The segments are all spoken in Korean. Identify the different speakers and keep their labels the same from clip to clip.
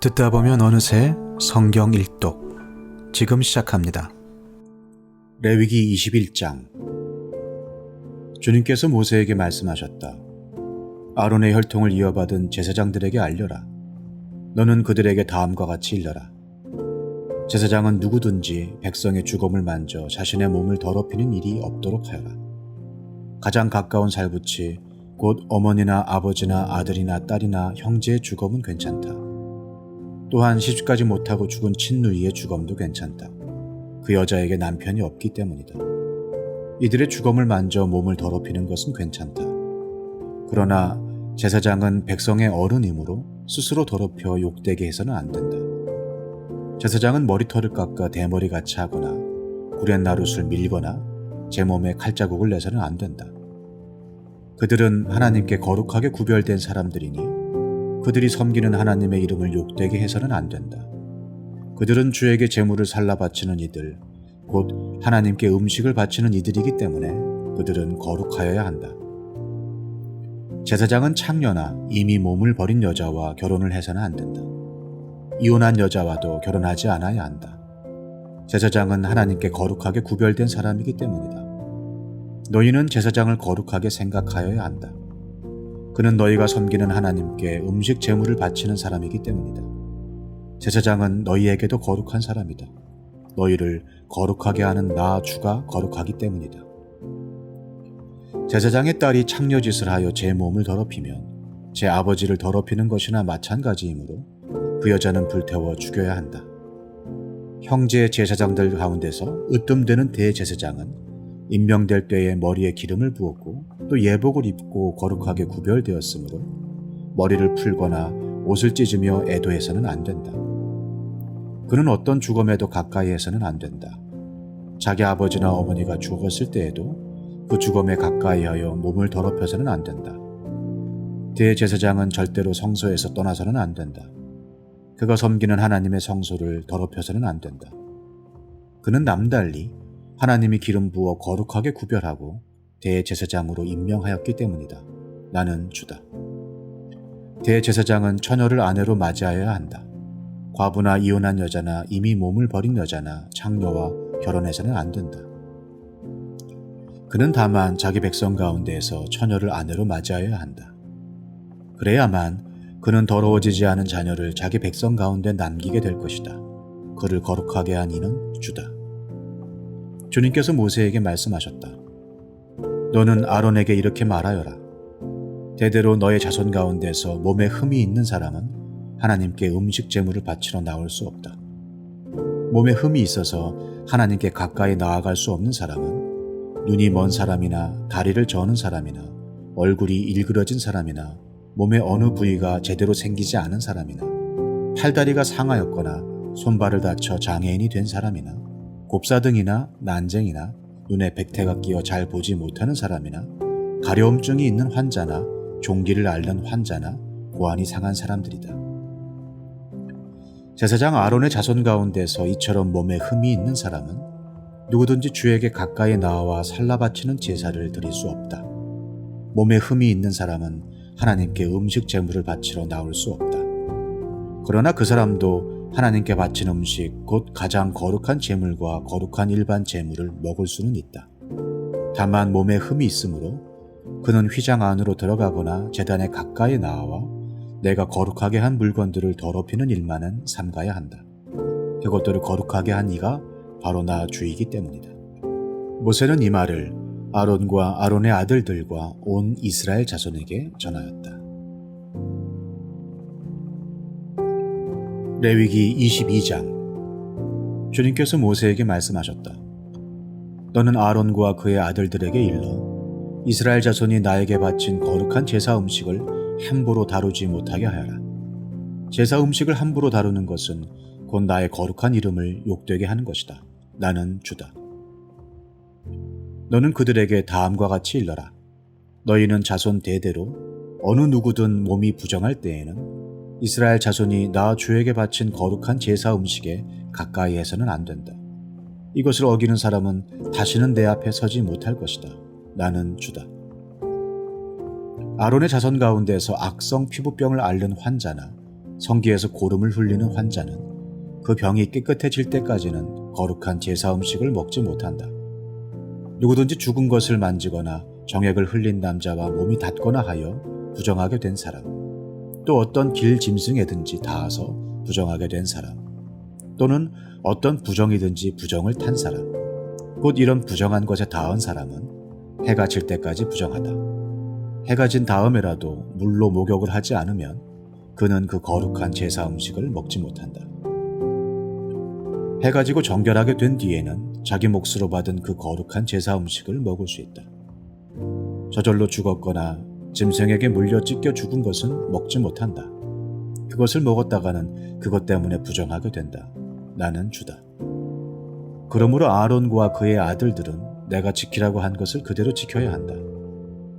Speaker 1: 듣다 보면 어느새 성경 일독 지금 시작합니다. 레위기 21장. 주님께서 모세에게 말씀하셨다. 아론의 혈통을 이어받은 제사장들에게 알려라. 너는 그들에게 다음과 같이 일러라. 제사장은 누구든지 백성의 주검을 만져 자신의 몸을 더럽히는 일이 없도록 하여라. 가장 가까운 살붙이 곧 어머니나 아버지나 아들이나 딸이나 형제의 주검은 괜찮다. 또한 시집가지 못하고 죽은 친누이의 주검도 괜찮다. 그 여자에게 남편이 없기 때문이다. 이들의 주검을 만져 몸을 더럽히는 것은 괜찮다. 그러나 제사장은 백성의 어른이므로 스스로 더럽혀 욕되게 해서는 안 된다. 제사장은 머리털을 깎아 대머리같이 하거나 구렛나룻을 밀거나 제 몸에 칼자국을 내서는 안 된다. 그들은 하나님께 거룩하게 구별된 사람들이니 그들이 섬기는 하나님의 이름을 욕되게 해서는 안 된다. 그들은 주에게 제물을 살라 바치는 이들, 곧 하나님께 음식을 바치는 이들이기 때문에 그들은 거룩하여야 한다. 제사장은 창녀나 이미 몸을 버린 여자와 결혼을 해서는 안 된다. 이혼한 여자와도 결혼하지 않아야 한다. 제사장은 하나님께 거룩하게 구별된 사람이기 때문이다. 너희는 제사장을 거룩하게 생각하여야 한다. 그는 너희가 섬기는 하나님께 음식 제물을 바치는 사람이기 때문이다. 제사장은 너희에게도 거룩한 사람이다. 너희를 거룩하게 하는 나 주가 거룩하기 때문이다. 제사장의 딸이 창녀짓을 하여 제 몸을 더럽히면 제 아버지를 더럽히는 것이나 마찬가지이므로 그 여자는 불태워 죽여야 한다. 형제 제사장들 가운데서 으뜸되는 대제사장은 임명될 때에 머리에 기름을 부었고 또 예복을 입고 거룩하게 구별되었으므로 머리를 풀거나 옷을 찢으며 애도해서는 안 된다. 그는 어떤 주검에도 가까이 해서는 안 된다. 자기 아버지나 어머니가 죽었을 때에도 그 주검에 가까이 하여 몸을 더럽혀서는 안 된다. 대제사장은 절대로 성소에서 떠나서는 안 된다. 그가 섬기는 하나님의 성소를 더럽혀서는 안 된다. 그는 남달리 하나님이 기름 부어 거룩하게 구별하고 대제사장으로 임명하였기 때문이다. 나는 주다. 대제사장은 처녀를 아내로 맞이하여야 한다. 과부나 이혼한 여자나 이미 몸을 버린 여자나 창녀와 결혼해서는 안 된다. 그는 다만 자기 백성 가운데에서 처녀를 아내로 맞이하여야 한다. 그래야만 그는 더러워지지 않은 자녀를 자기 백성 가운데 남기게 될 것이다. 그를 거룩하게 한 이는 주다. 주님께서 모세에게 말씀하셨다. 너는 아론에게 이렇게 말하여라. 대대로 너의 자손 가운데서 몸에 흠이 있는 사람은 하나님께 음식 제물을 바치러 나올 수 없다. 몸에 흠이 있어서 하나님께 가까이 나아갈 수 없는 사람은 눈이 먼 사람이나 다리를 저는 사람이나 얼굴이 일그러진 사람이나 몸의 어느 부위가 제대로 생기지 않은 사람이나 팔다리가 상하였거나 손발을 다쳐 장애인이 된 사람이나 곱사등이나 난쟁이나 눈에 백태가 끼어 잘 보지 못하는 사람이나 가려움증이 있는 환자나 종기를 앓는 환자나 고환이 상한 사람들이다. 제사장 아론의 자손 가운데서 이처럼 몸에 흠이 있는 사람은 누구든지 주에게 가까이 나와 살라 바치는 제사를 드릴 수 없다. 몸에 흠이 있는 사람은 하나님께 음식 제물을 바치러 나올 수 없다. 그러나 그 사람도 하나님께 바친 음식 곧 가장 거룩한 제물과 거룩한 일반 제물을 먹을 수는 있다. 다만 몸에 흠이 있으므로 그는 휘장 안으로 들어가거나 제단에 가까이 나와 내가 거룩하게 한 물건들을 더럽히는 일만은 삼가야 한다. 그것들을 거룩하게 한 이가 바로 나 주이기 때문이다. 모세는 이 말을 아론과 아론의 아들들과 온 이스라엘 자손에게 전하였다. 레위기 22장. 주님께서 모세에게 말씀하셨다. 너는 아론과 그의 아들들에게 일러 이스라엘 자손이 나에게 바친 거룩한 제사 음식을 함부로 다루지 못하게 하여라. 제사 음식을 함부로 다루는 것은 곧 나의 거룩한 이름을 욕되게 하는 것이다. 나는 주다. 너는 그들에게 다음과 같이 일러라. 너희는 자손 대대로 어느 누구든 몸이 부정할 때에는 이스라엘 자손이 나 주에게 바친 거룩한 제사 음식에 가까이 해서는 안 된다. 이것을 어기는 사람은 다시는 내 앞에 서지 못할 것이다. 나는 주다. 아론의 자손 가운데서 악성 피부병을 앓는 환자나 성기에서 고름을 흘리는 환자는 그 병이 깨끗해질 때까지는 거룩한 제사 음식을 먹지 못한다. 누구든지 죽은 것을 만지거나 정액을 흘린 남자와 몸이 닿거나 하여 부정하게 된 사람, 또 어떤 길 짐승에든지 닿아서 부정하게 된 사람, 또는 어떤 부정이든지 부정을 탄 사람, 곧 이런 부정한 것에 닿은 사람은 해가 질 때까지 부정하다. 해가 진 다음에라도 물로 목욕을 하지 않으면 그는 그 거룩한 제사 음식을 먹지 못한다. 해가 지고 정결하게 된 뒤에는 자기 몫으로 받은 그 거룩한 제사 음식을 먹을 수 있다. 저절로 죽었거나 짐승에게 물려 찢겨 죽은 것은 먹지 못한다. 그것을 먹었다가는 그것 때문에 부정하게 된다. 나는 주다. 그러므로 아론과 그의 아들들은 내가 지키라고 한 것을 그대로 지켜야 한다.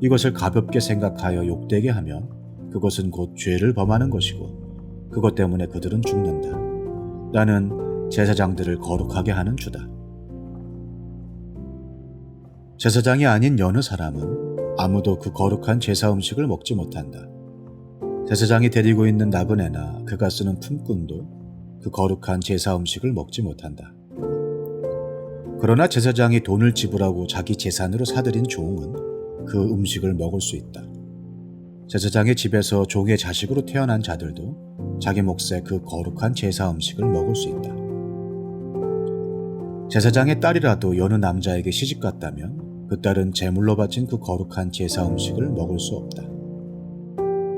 Speaker 1: 이것을 가볍게 생각하여 욕되게 하면 그것은 곧 죄를 범하는 것이고 그것 때문에 그들은 죽는다. 나는 제사장들을 거룩하게 하는 주다. 제사장이 아닌 여느 사람은 아무도 그 거룩한 제사 음식을 먹지 못한다. 제사장이 데리고 있는 나그네나 그가 쓰는 품꾼도 그 거룩한 제사 음식을 먹지 못한다. 그러나 제사장이 돈을 지불하고 자기 재산으로 사들인 종은 그 음식을 먹을 수 있다. 제사장의 집에서 종의 자식으로 태어난 자들도 자기 몫의 그 거룩한 제사 음식을 먹을 수 있다. 제사장의 딸이라도 여느 남자에게 시집갔다면 그 딸은 제물로 바친 그 거룩한 제사 음식을 먹을 수 없다.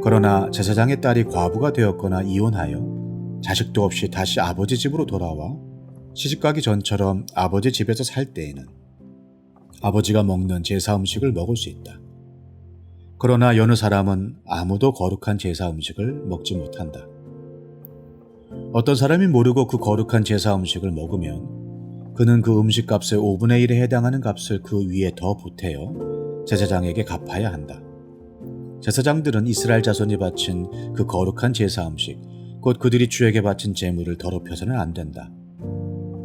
Speaker 1: 그러나 제사장의 딸이 과부가 되었거나 이혼하여 자식도 없이 다시 아버지 집으로 돌아와 시집가기 전처럼 아버지 집에서 살 때에는 아버지가 먹는 제사 음식을 먹을 수 있다. 그러나 여느 사람은 아무도 거룩한 제사 음식을 먹지 못한다. 어떤 사람이 모르고 그 거룩한 제사 음식을 먹으면 그는 그 음식값의 5분의 1에 해당하는 값을 그 위에 더 보태어 제사장에게 갚아야 한다. 제사장들은 이스라엘 자손이 바친 그 거룩한 제사 음식, 곧 그들이 주에게 바친 제물을 더럽혀서는 안 된다.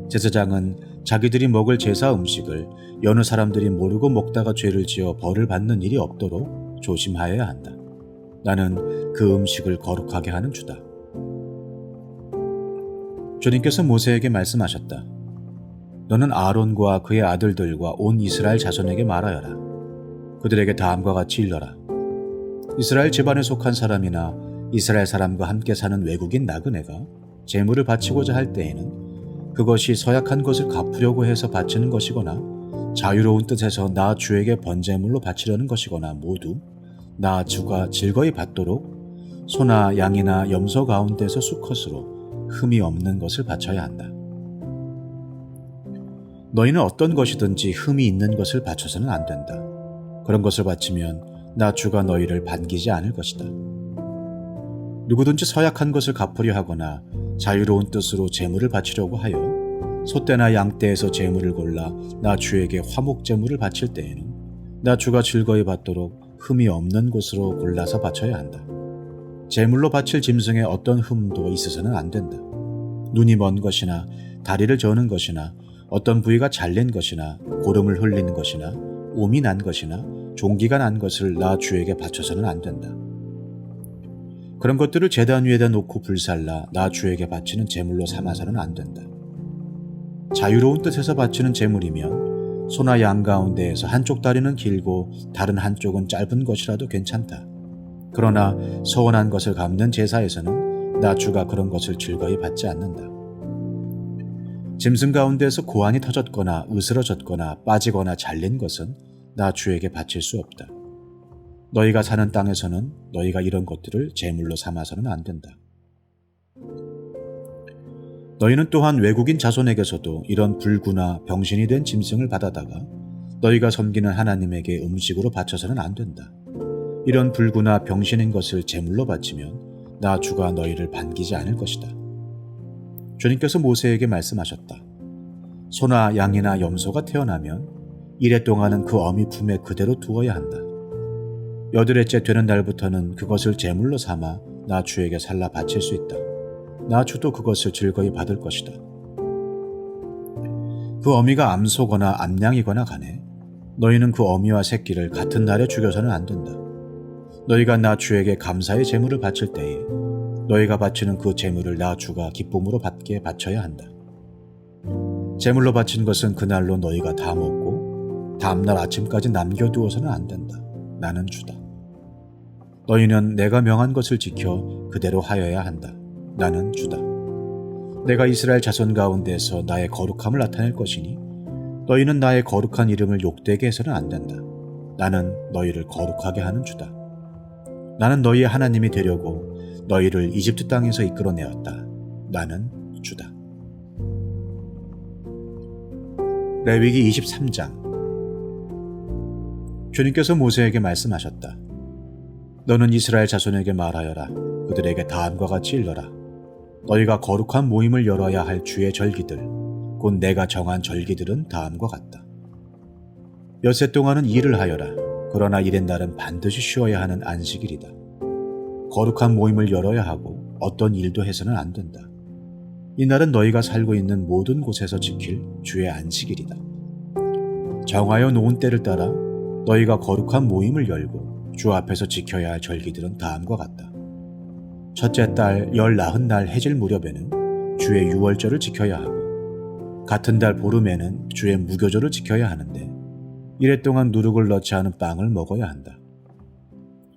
Speaker 1: 제사장은 자기들이 먹을 제사 음식을 여느 사람들이 모르고 먹다가 죄를 지어 벌을 받는 일이 없도록 조심하여야 한다. 나는 그 음식을 거룩하게 하는 주다. 주님께서 모세에게 말씀하셨다. 너는 아론과 그의 아들들과 온 이스라엘 자손에게 말하여라. 그들에게 다음과 같이 일러라. 이스라엘 집안에 속한 사람이나 이스라엘 사람과 함께 사는 외국인 나그네가 제물을 바치고자 할 때에는 그것이 서약한 것을 갚으려고 해서 바치는 것이거나 자유로운 뜻에서 나 주에게 번제물로 바치려는 것이거나 모두 나 주가 즐거이 받도록 소나 양이나 염소 가운데서 수컷으로 흠이 없는 것을 바쳐야 한다. 너희는 어떤 것이든지 흠이 있는 것을 바쳐서는 안 된다. 그런 것을 바치면 나 주가 너희를 반기지 않을 것이다. 누구든지 서약한 것을 갚으려 하거나 자유로운 뜻으로 제물을 바치려고 하여 소떼나 양떼에서 제물을 골라 나 주에게 화목 제물을 바칠 때에는 나 주가 즐거이 받도록 흠이 없는 곳으로 골라서 바쳐야 한다. 제물로 바칠 짐승에 어떤 흠도 있어서는 안 된다. 눈이 먼 것이나 다리를 저는 것이나 어떤 부위가 잘린 것이나 고름을 흘리는 것이나 옴이 난 것이나 종기가 난 것을 나 주에게 바쳐서는 안 된다. 그런 것들을 제단 위에다 놓고 불살라 나 주에게 바치는 제물로 삼아서는 안 된다. 자유로운 뜻에서 바치는 제물이면 소나 양 가운데에서 한쪽 다리는 길고 다른 한쪽은 짧은 것이라도 괜찮다. 그러나 서원한 것을 갚는 제사에서는 나 주가 그런 것을 즐거이 받지 않는다. 짐승 가운데에서 고환이 터졌거나 으스러졌거나 빠지거나 잘린 것은 나 주에게 바칠 수 없다. 너희가 사는 땅에서는 너희가 이런 것들을 제물로 삼아서는 안 된다. 너희는 또한 외국인 자손에게서도 이런 불구나 병신이 된 짐승을 받아다가 너희가 섬기는 하나님에게 음식으로 바쳐서는 안 된다. 이런 불구나 병신인 것을 제물로 바치면 나 주가 너희를 반기지 않을 것이다. 주님께서 모세에게 말씀하셨다. 소나 양이나 염소가 태어나면 이래 동안은 그 어미 품에 그대로 두어야 한다. 여드레째 되는 날부터는 그것을 제물로 삼아 나 주에게 살라 바칠 수 있다. 나 주도 그것을 즐거이 받을 것이다. 그 어미가 암소거나 암양이거나 간에 너희는 그 어미와 새끼를 같은 날에 죽여서는 안 된다. 너희가 나 주에게 감사의 제물을 바칠 때에 너희가 바치는 그 제물을 나 주가 기쁨으로 받게 바쳐야 한다. 제물로 바친 것은 그날로 너희가 다 먹고 다음날 아침까지 남겨두어서는 안 된다. 나는 주다. 너희는 내가 명한 것을 지켜 그대로 하여야 한다. 나는 주다. 내가 이스라엘 자손 가운데서 나의 거룩함을 나타낼 것이니 너희는 나의 거룩한 이름을 욕되게 해서는 안 된다. 나는 너희를 거룩하게 하는 주다. 나는 너희의 하나님이 되려고 너희를 이집트 땅에서 이끌어내었다. 나는 주다. 레위기 23장. 주님께서 모세에게 말씀하셨다. 너는 이스라엘 자손에게 말하여라. 그들에게 다음과 같이 일러라. 너희가 거룩한 모임을 열어야 할 주의 절기들, 곧 내가 정한 절기들은 다음과 같다. 엿새 동안은 일을 하여라. 그러나 일의 날은 반드시 쉬어야 하는 안식일이다. 거룩한 모임을 열어야 하고 어떤 일도 해서는 안 된다. 이 날은 너희가 살고 있는 모든 곳에서 지킬 주의 안식일이다. 정하여 놓은 때를 따라 너희가 거룩한 모임을 열고 주 앞에서 지켜야 할 절기들은 다음과 같다. 첫째 달 열 나흔 날 해질 무렵에는 주의 유월절을 지켜야 하고 같은 달 보름에는 주의 무교절을 지켜야 하는데 이래 동안 누룩을 넣지 않은 빵을 먹어야 한다.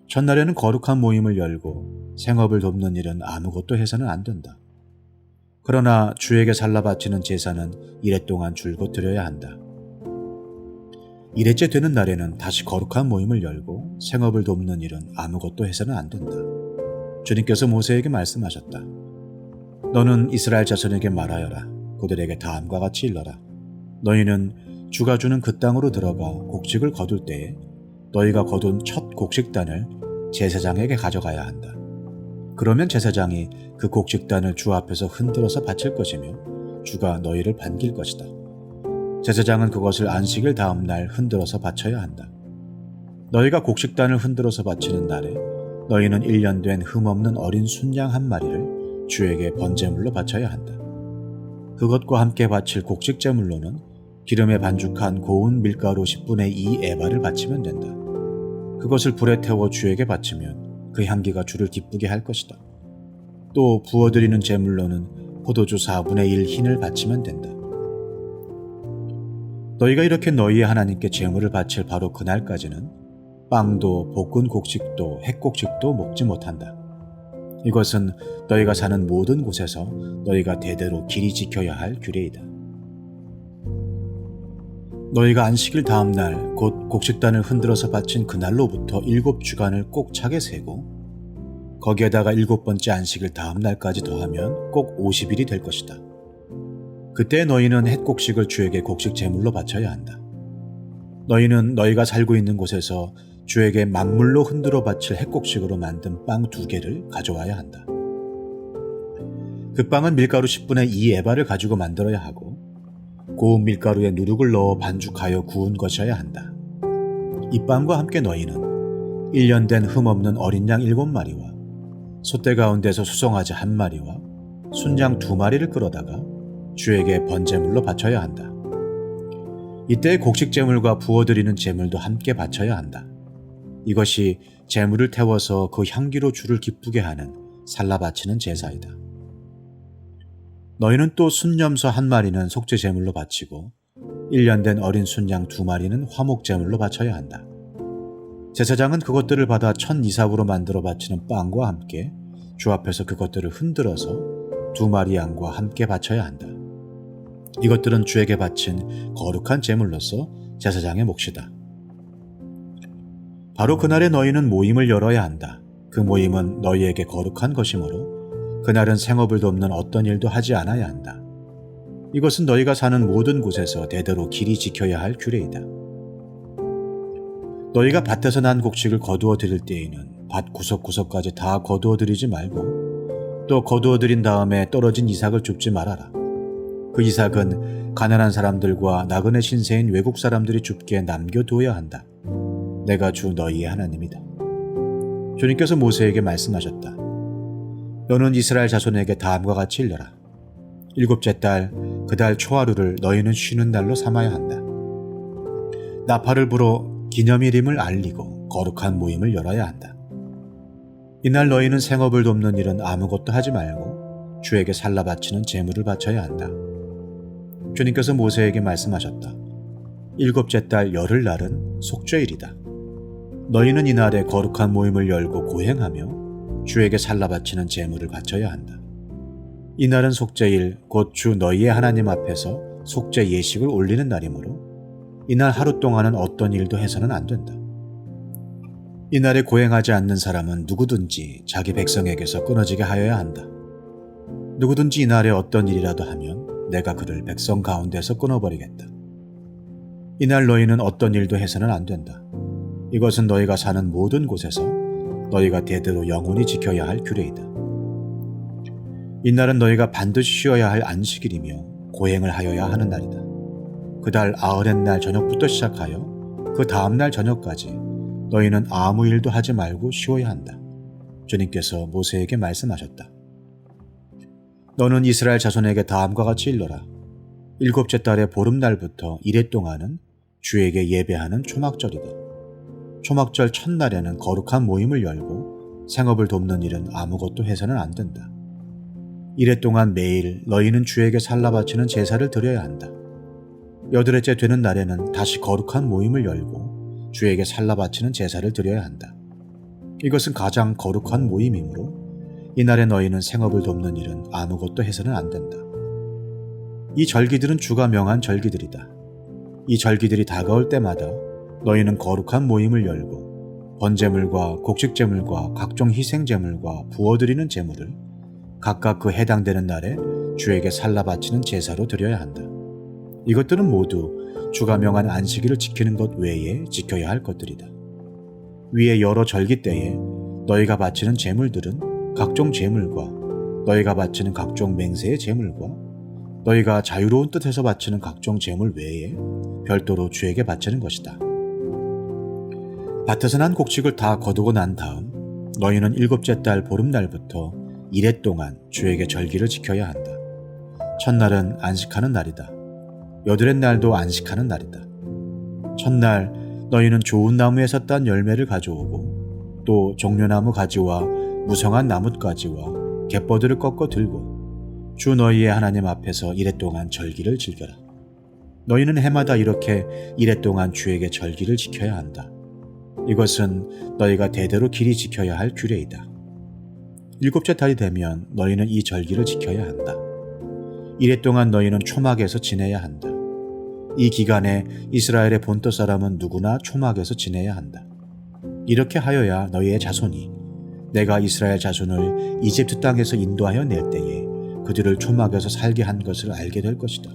Speaker 1: 첫날에는 거룩한 모임을 열고 생업을 돕는 일은 아무것도 해서는 안 된다. 그러나 주에게 살라 바치는 제사는 이래 동안 줄곧 드려야 한다. 이래째 되는 날에는 다시 거룩한 모임을 열고 생업을 돕는 일은 아무것도 해서는 안 된다. 주님께서 모세에게 말씀하셨다. 너는 이스라엘 자손에게 말하여라. 그들에게 다음과 같이 일러라. 너희는 주가 주는 그 땅으로 들어가 곡식을 거둘 때에 너희가 거둔 첫 곡식단을 제사장에게 가져가야 한다. 그러면 제사장이 그 곡식단을 주 앞에서 흔들어서 바칠 것이며 주가 너희를 반길 것이다. 제사장은 그것을 안식일 다음 날 흔들어서 바쳐야 한다. 너희가 곡식단을 흔들어서 바치는 날에 너희는 1년 된 흠없는 어린 순양 한 마리를 주에게 번제물로 바쳐야 한다. 그것과 함께 바칠 곡식제물로는 기름에 반죽한 고운 밀가루 10분의 2 에바를 바치면 된다. 그것을 불에 태워 주에게 바치면 그 향기가 주를 기쁘게 할 것이다. 또 부어드리는 제물로는 포도주 4분의 1 흰을 바치면 된다. 너희가 이렇게 너희의 하나님께 제물을 바칠 바로 그날까지는 빵도 볶은 곡식도 햇곡식도 먹지 못한다. 이것은 너희가 사는 모든 곳에서 너희가 대대로 길이 지켜야 할 규례이다. 너희가 안식일 다음 날 곧 곡식단을 흔들어서 바친 그날로부터 7주간을 꼭 차게 세고 거기에다가 7번째 안식일 다음 날까지 더하면 꼭 50일이 될 것이다. 그때 너희는 햇곡식을 주에게 곡식 제물로 바쳐야 한다. 너희는 너희가 살고 있는 곳에서 주에게 만물로 흔들어 바칠 햇곡식으로 만든 빵 2개를 가져와야 한다. 그 빵은 밀가루 10분의 2 에바를 가지고 만들어야 하고 고운 밀가루에 누룩을 넣어 반죽하여 구운 것이어야 한다. 이 빵과 함께 너희는 1년 된 흠없는 어린 양 7마리와 소떼 가운데서 수송아지 1마리와 순양 2마리를 끌어다가 주에게 번제물로 바쳐야 한다. 이때 곡식제물과 부어드리는 제물도 함께 바쳐야 한다. 이것이 제물을 태워서 그 향기로 주를 기쁘게 하는 살라 바치는 제사이다. 너희는 또 순염소 1마리는 속죄 제물로 바치고 1년 된 어린 순양 2마리는 화목 제물로 바쳐야 한다. 제사장은 그것들을 받아 천 이삭으로 만들어 바치는 빵과 함께 주 앞에서 그것들을 흔들어서 2마리 양과 함께 바쳐야 한다. 이것들은 주에게 바친 거룩한 제물로서 제사장의 몫이다. 바로 그날에 너희는 모임을 열어야 한다. 그 모임은 너희에게 거룩한 것이므로 그날은 생업을 돕는 어떤 일도 하지 않아야 한다. 이것은 너희가 사는 모든 곳에서 대대로 길이 지켜야 할 규례이다. 너희가 밭에서 난 곡식을 거두어 드릴 때에는 밭 구석구석까지 다 거두어 드리지 말고 또 거두어 드린 다음에 떨어진 이삭을 줍지 말아라. 그 이삭은 가난한 사람들과 나그네 신세인 외국 사람들이 줍게 남겨두어야 한다. 내가 주 너희의 하나님이다. 주님께서 모세에게 말씀하셨다. 너는 이스라엘 자손에게 다음과 같이 일러라. 7째 달 그 달 초하루를 너희는 쉬는 날로 삼아야 한다. 나팔을 불어 기념일임을 알리고 거룩한 모임을 열어야 한다. 이날 너희는 생업을 돕는 일은 아무것도 하지 말고 주에게 살라 바치는 제물을 바쳐야 한다. 주님께서 모세에게 말씀하셨다. 일곱째 달 열흘날은 속죄일이다. 너희는 이날에 거룩한 모임을 열고 고행하며 주에게 살라 바치는 제물을 바쳐야 한다. 이날은 속죄일 곧 주 너희의 하나님 앞에서 속죄 예식을 올리는 날이므로 이날 하루 동안은 어떤 일도 해서는 안 된다. 이날에 고행하지 않는 사람은 누구든지 자기 백성에게서 끊어지게 하여야 한다. 누구든지 이날에 어떤 일이라도 하면 내가 그를 백성 가운데서 끊어버리겠다. 이날 너희는 어떤 일도 해서는 안 된다. 이것은 너희가 사는 모든 곳에서 너희가 대대로 영원히 지켜야 할 규례이다. 이날은 너희가 반드시 쉬어야 할 안식일이며 고행을 하여야 하는 날이다. 그달 아흐렛 날 저녁부터 시작하여 그 다음날 저녁까지 너희는 아무 일도 하지 말고 쉬어야 한다. 주님께서 모세에게 말씀하셨다. 너는 이스라엘 자손에게 다음과 같이 일러라. 일곱째 달의 보름날부터 이레 동안은 주에게 예배하는 초막절이다. 초막절 첫날에는 거룩한 모임을 열고 생업을 돕는 일은 아무것도 해서는 안 된다. 이레 동안 매일 너희는 주에게 살라 바치는 제사를 드려야 한다. 여드레째 되는 날에는 다시 거룩한 모임을 열고 주에게 살라 바치는 제사를 드려야 한다. 이것은 가장 거룩한 모임이므로 이날에 너희는 생업을 돕는 일은 아무것도 해서는 안 된다. 이 절기들은 주가 명한 절기들이다. 이 절기들이 다가올 때마다 너희는 거룩한 모임을 열고 번제물과 곡식제물과 각종 희생제물과 부어드리는 제물을 각각 그 해당되는 날에 주에게 살라 바치는 제사로 드려야 한다. 이것들은 모두 주가 명한 안식일을 지키는 것 외에 지켜야 할 것들이다. 위에 여러 절기 때에 너희가 바치는 제물들은 각종 제물과 너희가 바치는 각종 맹세의 제물과 너희가 자유로운 뜻에서 바치는 각종 제물 외에 별도로 주에게 바치는 것이다. 밭에서 난 곡식을 다 거두고 난 다음 너희는 일곱째 달 보름날부터 이레 동안 주에게 절기를 지켜야 한다. 첫날은 안식하는 날이다. 여드렛 날도 안식하는 날이다. 첫날 너희는 좋은 나무에서 딴 열매를 가져오고 또 종려나무 가지와 무성한 나뭇가지와 갯버들을 꺾어 들고 주 너희의 하나님 앞에서 이레 동안 절기를 즐겨라. 너희는 해마다 이렇게 이레 동안 주에게 절기를 지켜야 한다. 이것은 너희가 대대로 길이 지켜야 할 규례이다. 일곱째 달이 되면 너희는 이 절기를 지켜야 한다. 이레 동안 너희는 초막에서 지내야 한다. 이 기간에 이스라엘의 본토 사람은 누구나 초막에서 지내야 한다. 이렇게 하여야 너희의 자손이 내가 이스라엘 자손을 이집트 땅에서 인도하여 낼 때에 그들을 초막에서 살게 한 것을 알게 될 것이다.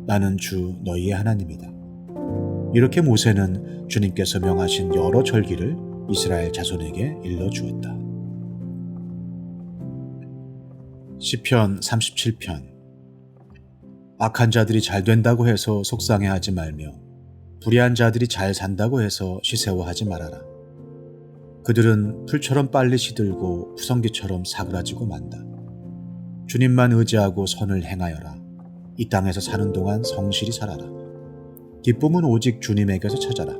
Speaker 1: 나는 주 너희의 하나님이다. 이렇게 모세는 주님께서 명하신 여러 절기를 이스라엘 자손에게 일러주었다. 시편 37편. 악한 자들이 잘 된다고 해서 속상해하지 말며 불의한 자들이 잘 산다고 해서 시새워하지 말아라. 그들은 풀처럼 빨리 시들고 푸성기처럼 사그라지고 만다. 주님만 의지하고 선을 행하여라. 이 땅에서 사는 동안 성실히 살아라. 기쁨은 오직 주님에게서 찾아라.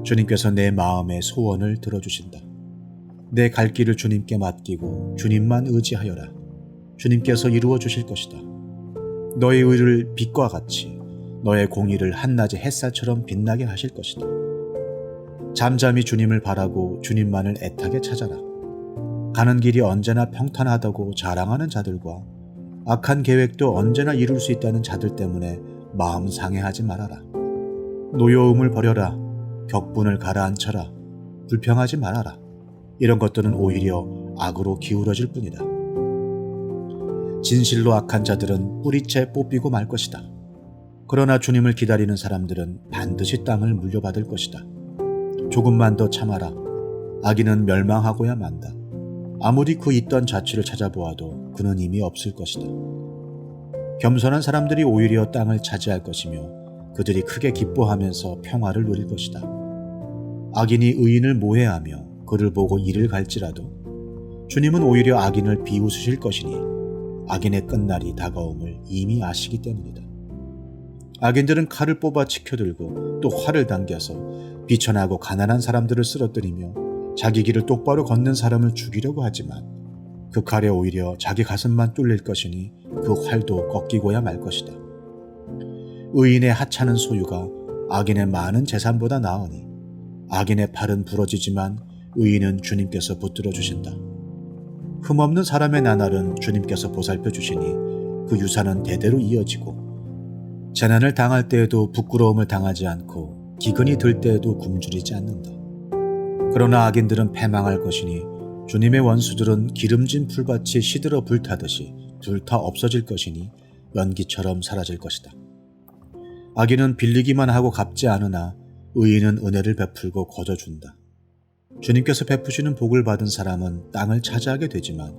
Speaker 1: 주님께서 내 마음의 소원을 들어주신다. 내 갈 길을 주님께 맡기고 주님만 의지하여라. 주님께서 이루어 주실 것이다. 너의 의를 빛과 같이 너의 공의를 한낮의 햇살처럼 빛나게 하실 것이다. 잠잠히 주님을 바라고 주님만을 애타게 찾아라. 가는 길이 언제나 평탄하다고 자랑하는 자들과 악한 계획도 언제나 이룰 수 있다는 자들 때문에 마음 상해하지 말아라. 노여움을 버려라. 격분을 가라앉혀라. 불평하지 말아라. 이런 것들은 오히려 악으로 기울어질 뿐이다. 진실로 악한 자들은 뿌리채 뽑히고 말 것이다. 그러나 주님을 기다리는 사람들은 반드시 땅을 물려받을 것이다. 조금만 더 참아라. 악인은 멸망하고야 만다. 아무리 그 있던 자취를 찾아보아도 그는 이미 없을 것이다. 겸손한 사람들이 오히려 땅을 차지할 것이며 그들이 크게 기뻐하면서 평화를 누릴 것이다. 악인이 의인을 모해하며 그를 보고 이를 갈지라도 주님은 오히려 악인을 비웃으실 것이니 악인의 끝날이 다가옴을 이미 아시기 때문이다. 악인들은 칼을 뽑아 치켜들고 또 활을 당겨서 비천하고 가난한 사람들을 쓰러뜨리며 자기 길을 똑바로 걷는 사람을 죽이려고 하지만 그 칼에 오히려 자기 가슴만 뚫릴 것이니 그 활도 꺾이고야 말 것이다. 의인의 하찮은 소유가 악인의 많은 재산보다 나으니 악인의 팔은 부러지지만 의인은 주님께서 붙들어 주신다. 흠없는 사람의 나날은 주님께서 보살펴 주시니 그 유산은 대대로 이어지고 재난을 당할 때에도 부끄러움을 당하지 않고 기근이 들 때에도 굶주리지 않는다. 그러나 악인들은 패망할 것이니 주님의 원수들은 기름진 풀밭이 시들어 불타듯이 불타 없어질 것이니 연기처럼 사라질 것이다. 악인은 빌리기만 하고 갚지 않으나 의인은 은혜를 베풀고 거저준다. 주님께서 베푸시는 복을 받은 사람은 땅을 차지하게 되지만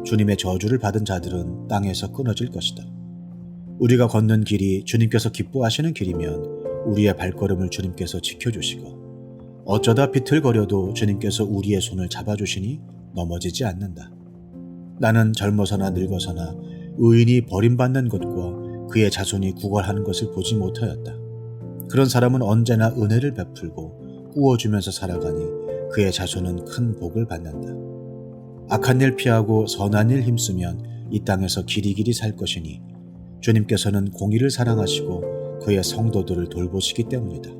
Speaker 1: 주님의 저주를 받은 자들은 땅에서 끊어질 것이다. 우리가 걷는 길이 주님께서 기뻐하시는 길이면 우리의 발걸음을 주님께서 지켜주시고 어쩌다 비틀거려도 주님께서 우리의 손을 잡아주시니 넘어지지 않는다. 나는 젊어서나 늙어서나 의인이 버림받는 것과 그의 자손이 구걸하는 것을 보지 못하였다. 그런 사람은 언제나 은혜를 베풀고 꾸어주면서 살아가니 그의 자손은 큰 복을 받는다. 악한 일 피하고 선한 일 힘쓰면 이 땅에서 길이길이 살 것이니 주님께서는 공의를 사랑하시고 그의 성도들을 돌보시기 때문이다.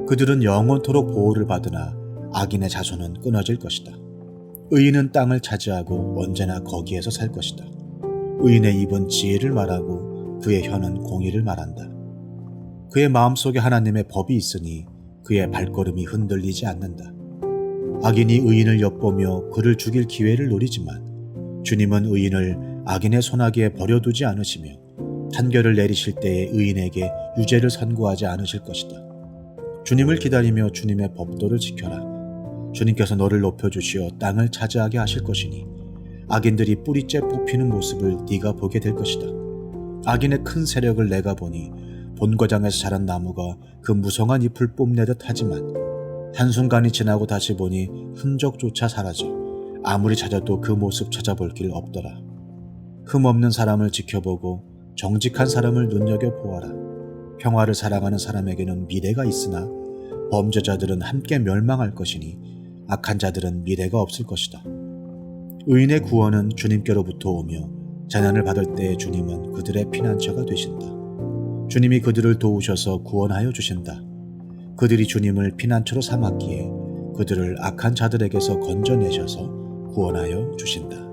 Speaker 1: 그들은 영원토록 보호를 받으나 악인의 자손은 끊어질 것이다. 의인은 땅을 차지하고 언제나 거기에서 살 것이다. 의인의 입은 지혜를 말하고 그의 혀는 공의를 말한다. 그의 마음속에 하나님의 법이 있으니 그의 발걸음이 흔들리지 않는다. 악인이 의인을 엿보며 그를 죽일 기회를 노리지만 주님은 의인을 악인의 손아귀에 버려두지 않으시며 판결을 내리실 때에 의인에게 유죄를 선고하지 않으실 것이다. 주님을 기다리며 주님의 법도를 지켜라. 주님께서 너를 높여주시어 땅을 차지하게 하실 것이니 악인들이 뿌리째 뽑히는 모습을 네가 보게 될 것이다. 악인의 큰 세력을 내가 보니 본거장에서 자란 나무가 그 무성한 잎을 뽐내듯 하지만 한순간이 지나고 다시 보니 흔적조차 사라져 아무리 찾아도 그 모습 찾아볼 길 없더라. 흠없는 사람을 지켜보고 정직한 사람을 눈여겨보아라. 평화를 사랑하는 사람에게는 미래가 있으나 범죄자들은 함께 멸망할 것이니 악한 자들은 미래가 없을 것이다. 의인의 구원은 주님께로부터 오며 재난을 받을 때 주님은 그들의 피난처가 되신다. 주님이 그들을 도우셔서 구원하여 주신다. 그들이 주님을 피난처로 삼았기에 그들을 악한 자들에게서 건져내셔서 구원하여 주신다.